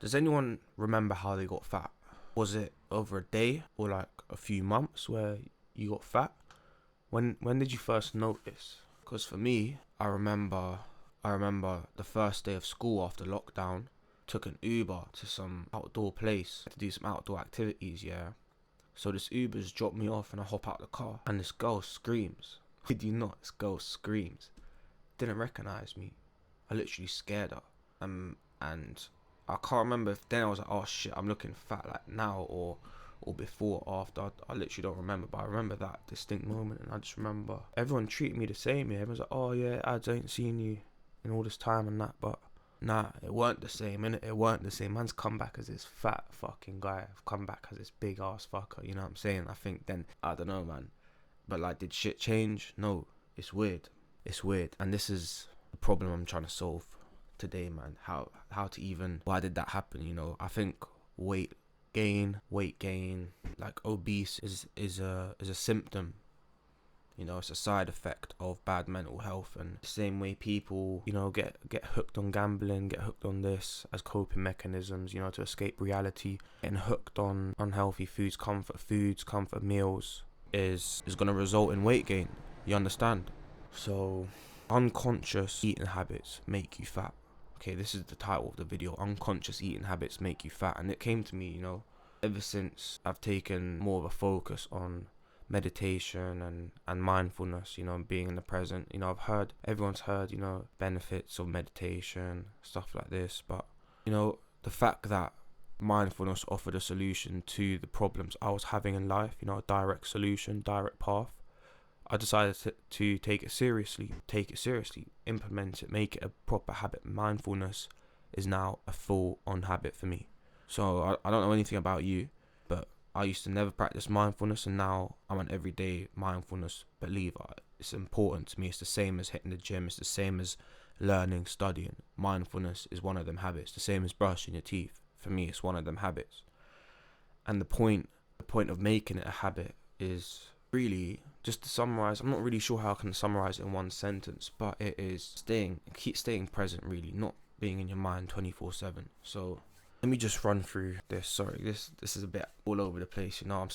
Does anyone remember how they got fat? Was it over a day or like a few months where you got fat? When did you first notice? Because for me, I remember the first day of school after lockdown. Took an Uber to some outdoor place to do some outdoor activities. Yeah. So this Uber's dropped me off and I hop out the car and this girl screams. Did you not? This girl screams. Didn't recognize me. I literally scared her. And I can't remember if then I was like, oh shit, I'm looking fat like now or before or after. I literally don't remember, but I remember that distinct moment, and I just remember everyone treated me the same. Yeah, everyone's like, oh yeah, I ain't seen you in all this time and that, but nah, it weren't the same, innit? It weren't the same. Man's come back as this fat fucking guy. I've come back as this big ass fucker. You know what I'm saying? I think then I don't know, man. But like, did shit change? No, it's weird. It's weird, and this is the problem I'm trying to solve today, man. How to even, why did that happen? You know, I think weight gain, like obese is a symptom. You know, it's a side effect of bad mental health, and the same way people, you know, get hooked on gambling, get hooked on this as coping mechanisms, you know, to escape reality. Getting hooked on unhealthy foods, comfort meals is gonna result in weight gain. You understand? So, unconscious eating habits make you fat. Okay, this is the title of the video. Unconscious eating habits make you fat. And it came to me, you know, ever since I've taken more of a focus on meditation and mindfulness, you know, and being in the present. You know, everyone's heard, you know, benefits of meditation, stuff like this. But, you know, the fact that mindfulness offered a solution to the problems I was having in life, you know, a direct solution, direct path, I decided to take it seriously, implement it, make it a proper habit. Mindfulness is now a full-on habit for me. So I don't know anything about you, but I used to never practice mindfulness, and now I'm an everyday mindfulness believer. It's important to me. It's the same as hitting the gym. It's the same as learning, studying. Mindfulness is one of them habits. The same as brushing your teeth. For me, it's one of them habits. And the point of making it a habit is really, just to summarize, I'm not really sure how I can summarize it in one sentence, but it is keep staying present, really, not being in your mind 24/7. So let me just run through this. Sorry, this is a bit all over the place, you know. I'm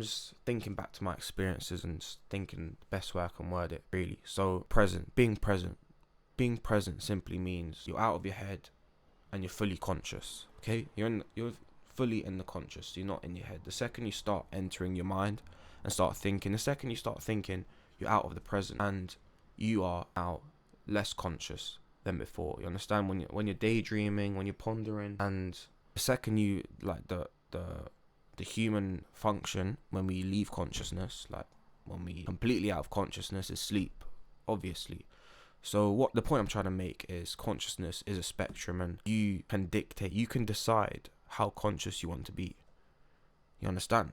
just thinking back to my experiences and just thinking the best way I can word it, really. So being present simply means you're out of your head and you're fully conscious. Okay, you're fully in the conscious. You're not in your head. The second you start entering your mind and start thinking, you're out of the present and you are now less conscious than before. You understand? When you're daydreaming, when you're pondering, and the second you, like, the human function when we leave consciousness, like when we completely out of consciousness, is sleep, obviously. So what the point I'm trying to make is, consciousness is a spectrum, and you can decide how conscious you want to be. You understand?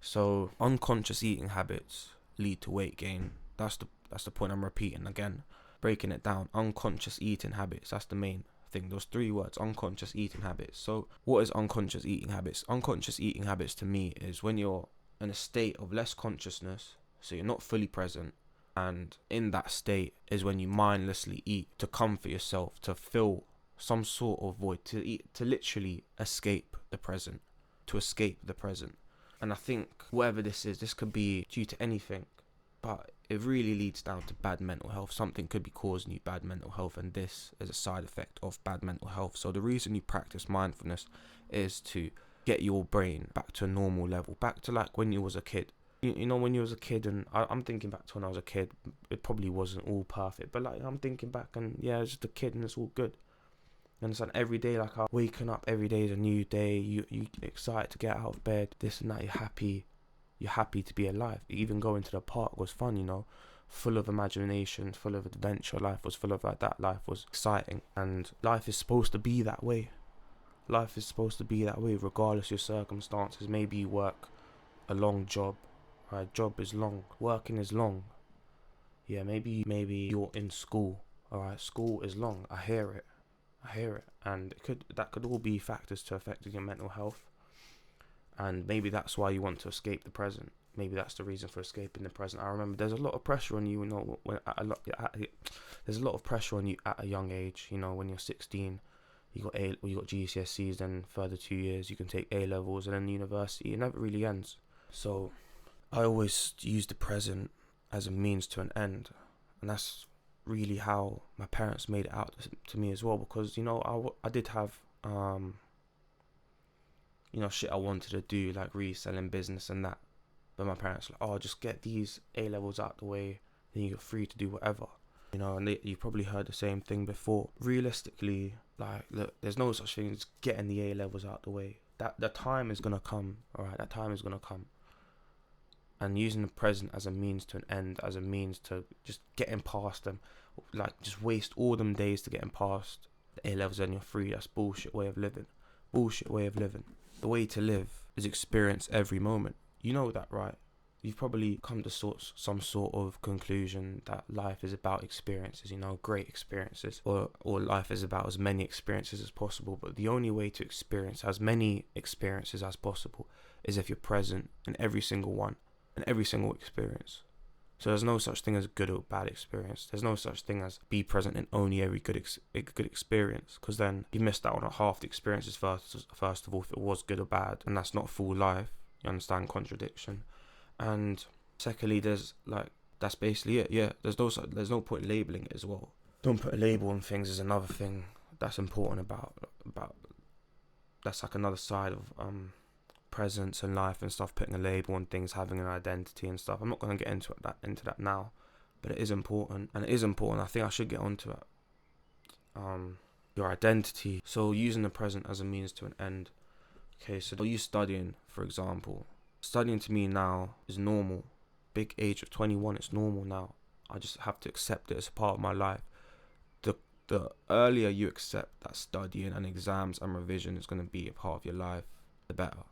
So unconscious eating habits lead to weight gain. That's the point I'm repeating again, breaking it down. Unconscious eating habits, that's the main thing. Those three words, unconscious eating habits. So what is unconscious eating habits? Unconscious eating habits to me is when you're in a state of less consciousness, so you're not fully present, and in that state is when you mindlessly eat to comfort yourself, to fill some sort of void, to eat, to literally escape the present. And I think whatever this is, this could be due to anything, but it really leads down to bad mental health. Something could be causing you bad mental health, and this is a side effect of bad mental health. So the reason you practice mindfulness is to get your brain back to a normal level, back to like when you was a kid. You know, when you was a kid, and I'm thinking back to when I was a kid, it probably wasn't all perfect, but like I'm thinking back, and yeah, I was just a kid and it's all good. You understand? Every day, like, I'm waking up, every day is a new day. You excited to get out of bed, this and that. You're happy to be alive. Even going to the park was fun, you know, full of imagination, full of adventure. Life was full of like that. Life was exciting, and life is supposed to be that way. Regardless of your circumstances. Maybe you work a long job. Right, job is long. Working is long. Yeah, maybe you're in school. Alright, school is long. I hear it, and that could all be factors to affecting your mental health. And maybe that's why you want to escape the present. Maybe that's the reason for escaping the present. I remember there's a lot of pressure on you, you know, there's a lot of pressure on you at a young age, you know, when you're 16, You got GCSEs, then further 2 years you can take A levels, and then university. It never really ends. So I always use the present as a means to an end, and that's really how my parents made it out to me as well. Because I did have shit I wanted to do, like reselling business and that, but my parents were like, oh, just get these A levels out the way, then you're free to do whatever. And you probably heard the same thing before. Realistically, like, look, there's no such thing as getting the A levels out the way. That the time is gonna come, alright. That time is gonna come. And using the present as a means to an end, as a means to just getting past them, like just waste all them days to getting past the A levels and you're free. That's bullshit way of living. Bullshit way of living. The way to live is experience every moment. You know that, right? You've probably come to some sort of conclusion that life is about experiences, great experiences, or life is about as many experiences as possible. But the only way to experience as many experiences as possible is if you're present in every single one, in every single experience. So there's no such thing as good or bad experience. There's no such thing as be present in only every good experience, because then you missed out on half the experiences first of all, if it was good or bad, and that's not full life. You understand contradiction? And secondly, that's basically it. Yeah, there's no point labeling it as well. Don't put a label on things is another thing that's important about that's like another side of presence and life and stuff, putting a label on things, having an identity and stuff. I'm not going to get into that now, but it is important, and it is important. I think I should get onto it. Your identity. So using the present as a means to an end. Okay, so you studying, for example. Studying to me now is normal. Big age of 21, it's normal now. I just have to accept it as a part of my life. The earlier you accept that studying and exams and revision is going to be a part of your life, the better.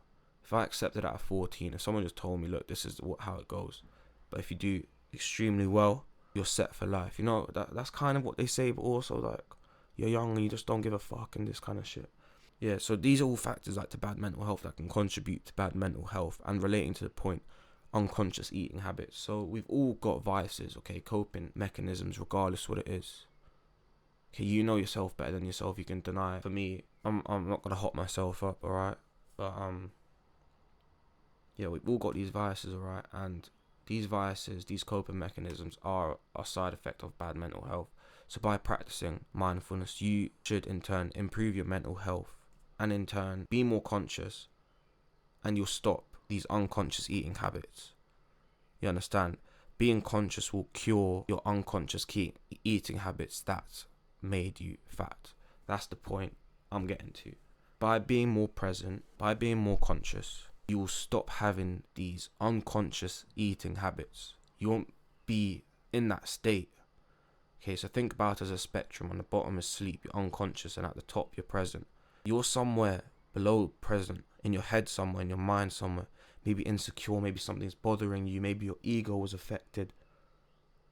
If I accepted that at 14, if someone just told me, look, this is how it goes, but if you do extremely well, you're set for life. That's kind of what they say, but also like you're young and you just don't give a fuck and this kind of shit. Yeah, so these are all factors like to bad mental health that can contribute to bad mental health, and relating to the point, unconscious eating habits. So we've all got vices, okay, coping mechanisms, regardless what it is. Okay, you know yourself better than yourself. You can deny it. For me, I'm not gonna hot myself up, alright? But yeah, we've all got these vices, alright? And these vices, these coping mechanisms are a side effect of bad mental health. So by practicing mindfulness, you should in turn improve your mental health, and in turn be more conscious, and you'll stop these unconscious eating habits. You understand? Being conscious will cure your unconscious eating habits that made you fat. That's the point I'm getting to. By being more present, by being more conscious, you will stop having these unconscious eating habits. You won't be in that state. Okay, so think about it as a spectrum. On the bottom is sleep, you're unconscious, and at the top you're present. You're somewhere below present, in your head somewhere, in your mind somewhere. Maybe insecure, maybe something's bothering you, maybe your ego was affected.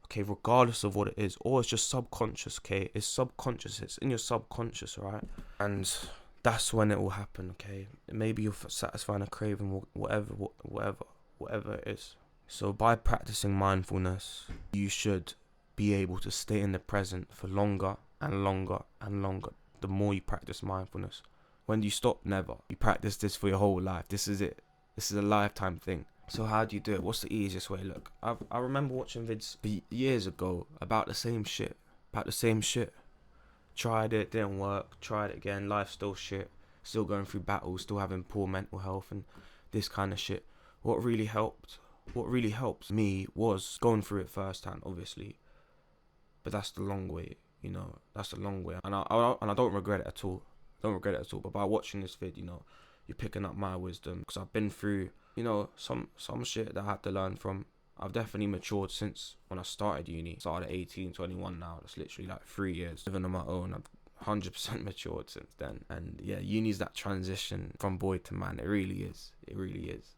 Okay, regardless of what it is, or it's just subconscious, okay? It's subconscious, it's in your subconscious, right? And that's when it will happen, okay? Maybe you're satisfying a craving, whatever it is. So by practicing mindfulness, you should be able to stay in the present for longer and longer and longer. The more you practice mindfulness. When do you stop? Never. You practice this for your whole life. This is it. This is a lifetime thing. So how do you do it? What's the easiest way? Look, I remember watching vids years ago about the same shit. Tried it, didn't work. Tried it again. Life's still shit. Still going through battles. Still having poor mental health and this kind of shit. What really helped me was going through it firsthand, obviously. But that's the long way, That's the long way. And I don't regret it at all. But by watching this vid, you're picking up my wisdom. Because I've been through, some shit that I had to learn from. I've definitely matured since when I started uni. Started at 18, 21 now. That's literally like 3 years living on my own. I've 100% matured since then. And yeah, uni's that transition from boy to man. It really is.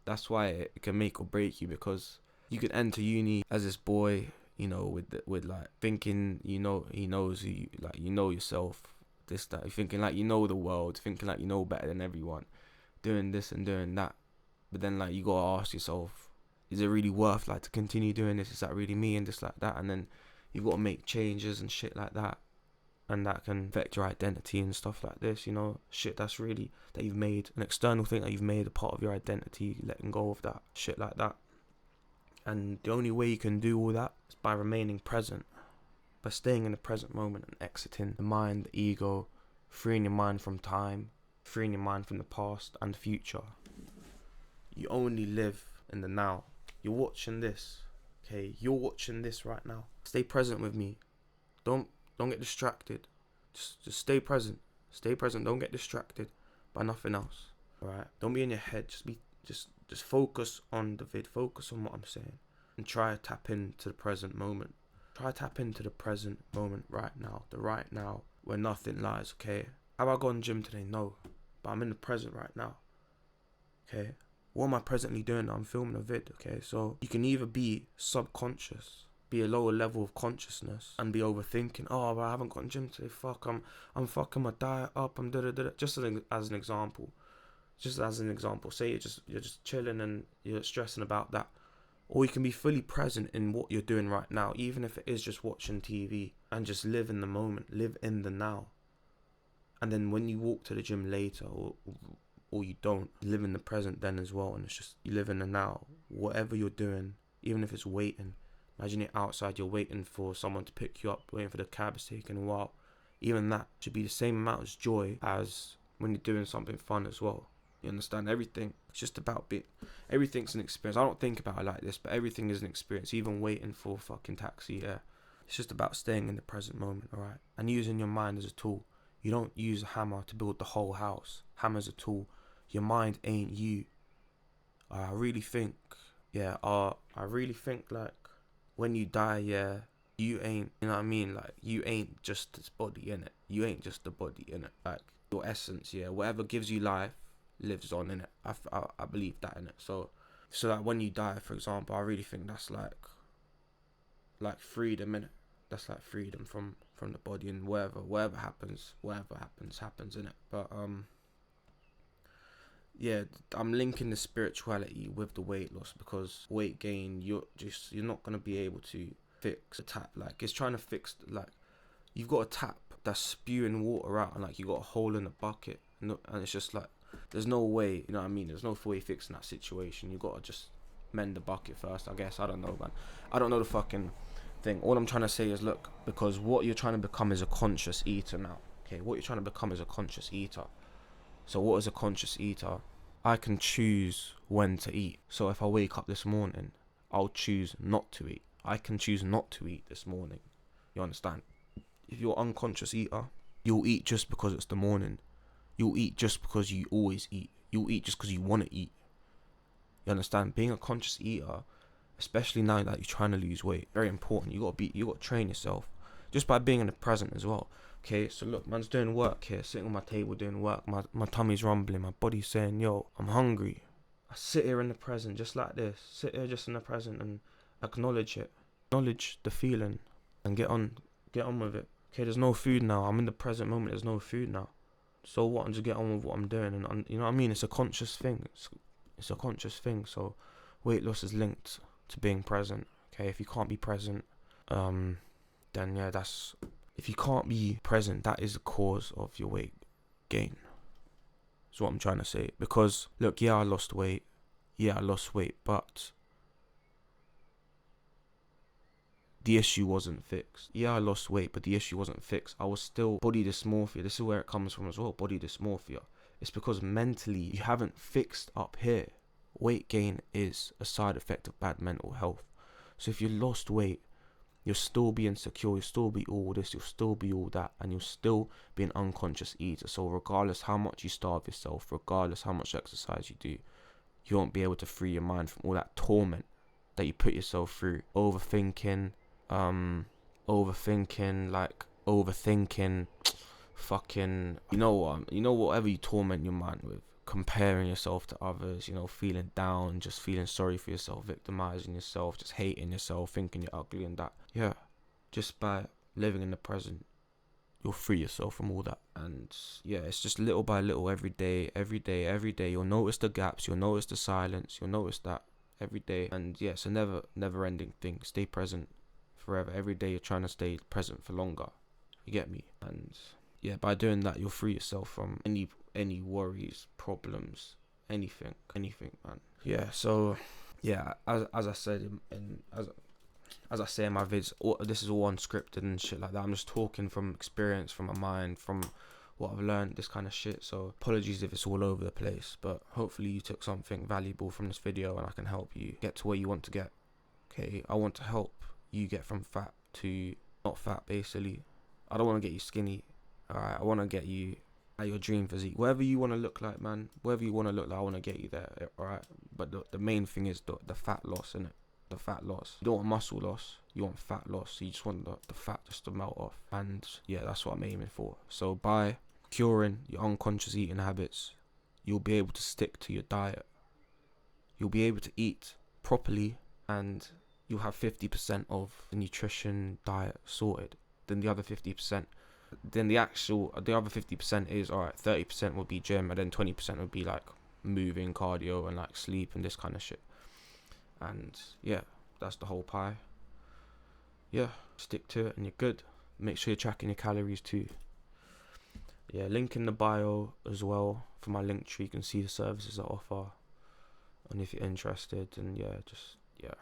That's why it can make or break you, because you could enter uni as this boy, with like thinking, he knows you, like, yourself, this, that. You're thinking like the world, thinking like better than everyone, doing this and doing that. But then like you gotta ask yourself, is it really worth like to continue doing this? Is that really me? And this, like that. And then you gotta make changes and shit like that. and that can affect your identity and stuff like this, you know, shit that's really, that you've made, an external thing that you've made a part of your identity, letting go of that, shit like that. And the only way you can do all that is by remaining present, by staying in the present moment and exiting the mind, the ego, freeing your mind from time, freeing your mind from the past and the future. You only live in the now. You're watching this, okay? You're watching this right now. Stay present with me. Don't get distracted. Just stay present. Stay present. Don't get distracted by nothing else. Alright? Don't be in your head. Just focus on the vid. Focus on what I'm saying. And try to tap into the present moment. Try to tap into the present moment right now. The right now where nothing lies, okay? Have I gone gym today? No. But I'm in the present right now. Okay? What am I presently doing? I'm filming a vid, okay? So you can either be subconscious, be a lower level of consciousness, and be overthinking. Oh, but I haven't gone gym today. Fuck, I'm fucking my diet up. I'm da-da-da-da. Just as an example. Just as an example. Say you're just chilling and you're stressing about that. Or you can be fully present in what you're doing right now, even if it is just watching TV, and just live in the moment, live in the now. And then when you walk to the gym later, or you don't, live in the present then as well, and it's just, you live in the now. Whatever you're doing, even if it's waiting, imagine it outside, you're waiting for someone to pick you up, waiting for the cab, it's taking a while. Even that should be the same amount of joy as when you're doing something fun as well. You understand? Everything, it's just about everything's an experience. I don't think about it like this, but everything is an experience. Even waiting for a fucking taxi, yeah. It's just about staying in the present moment, alright? And using your mind as a tool. You don't use a hammer to build the whole house. Hammer's a tool. Your mind ain't you. I really think like when you die, yeah, you ain't, you know what I mean? Like, you ain't just this body, innit? You ain't just the body, innit? Like, your essence, yeah, whatever gives you life lives on, innit? I believe that, innit? So like when you die, for example, I really think that's like freedom, innit? That's like freedom from the body, and whatever happens, innit? But yeah, I'm linking the spirituality with the weight loss, because weight gain, you're not gonna be able to fix a tap. Like, it's trying to fix, like, you've got a tap that's spewing water out, and like you got a hole in the bucket, and it's just like, there's no way, you know what I mean? There's no way fixing that situation. You gotta just mend the bucket first, I guess. I don't know, man. I don't know the fucking thing. All I'm trying to say is, look, because what you're trying to become is a conscious eater now. Okay, what you're trying to become is a conscious eater. So what is a conscious eater? I can choose when to eat. So if I wake up this morning, I'll choose not to eat. I can choose not to eat this morning. You understand? If you're an unconscious eater, you'll eat just because it's the morning. You'll eat just because you always eat. You'll eat just because you want to eat. You understand? Being a conscious eater, especially now that you're trying to lose weight, very important. You got to train yourself just by being in the present as well. Okay, so look, man's doing work here, sitting on my table doing work. My tummy's rumbling, my body's saying, yo, I'm hungry. I sit here in the present just like this. Sit here just in the present and acknowledge it. Acknowledge the feeling and get on with it. Okay, there's no food now. I'm in the present moment, there's no food now. So what? I'm just get on with what I'm doing, and you know what I mean? It's a conscious thing. It's a conscious thing. So weight loss is linked to being present. Okay, if you can't be present, then yeah, if you can't be present, that is the cause of your weight gain. That's what I'm trying to say. Because look, yeah, I lost weight, but the issue wasn't fixed. Yeah, I lost weight, but the issue wasn't fixed. I was still body dysmorphia. This is where it comes from as well, body dysmorphia. It's because mentally you haven't fixed up here. Weight gain is a side effect of bad mental health. So if you lost weight, you'll still be insecure, you'll still be all this, you'll still be all that, and you'll still be an unconscious eater. So regardless how much you starve yourself, regardless how much exercise you do, you won't be able to free your mind from all that torment that you put yourself through. Overthinking, fucking, you know what, whatever you torment your mind with, comparing yourself to others, feeling down, just feeling sorry for yourself, victimizing yourself, just hating yourself, thinking you're ugly and that. Yeah, just by living in the present, you'll free yourself from all that. And yeah, it's just little by little, every day, you'll notice the gaps, you'll notice the silence, you'll notice that every day. And yeah, it's a never ending thing. Stay present forever. Every day you're trying to stay present for longer. You get me? And yeah, by doing that, you'll free yourself from any worries, problems, anything, man. Yeah. So yeah, as I said as I say in my vids, this is all unscripted and shit like that. I'm just talking from experience, from my mind, from what I've learned, this kind of shit. So apologies if it's all over the place, but hopefully you took something valuable from this video and I can help you get to where you want to get. Okay, I want to help you get from fat to not fat, basically. I don't want to get you skinny. Alright, I want to get you at your dream physique. Whatever you want to look like, man. Whatever you want to look like, I want to get you there. Alright, but the main thing is the fat loss, innit? The fat loss. You don't want muscle loss, you want fat loss. So you just want the fat just to melt off. And yeah, that's what I'm aiming for. So by curing your unconscious eating habits, you'll be able to stick to your diet. You'll be able to eat properly, and you'll have 50% of the nutrition diet sorted. Then the other 50%, then the other 50% is, alright, 30% would be gym, and then 20% would be like moving, cardio, and like sleep and this kind of shit. And yeah, that's the whole pie. Yeah, stick to it and you're good. Make sure you're tracking your calories too. Yeah, link in the bio as well for my link tree. You can see the services I offer, and if you're interested, and yeah, just yeah.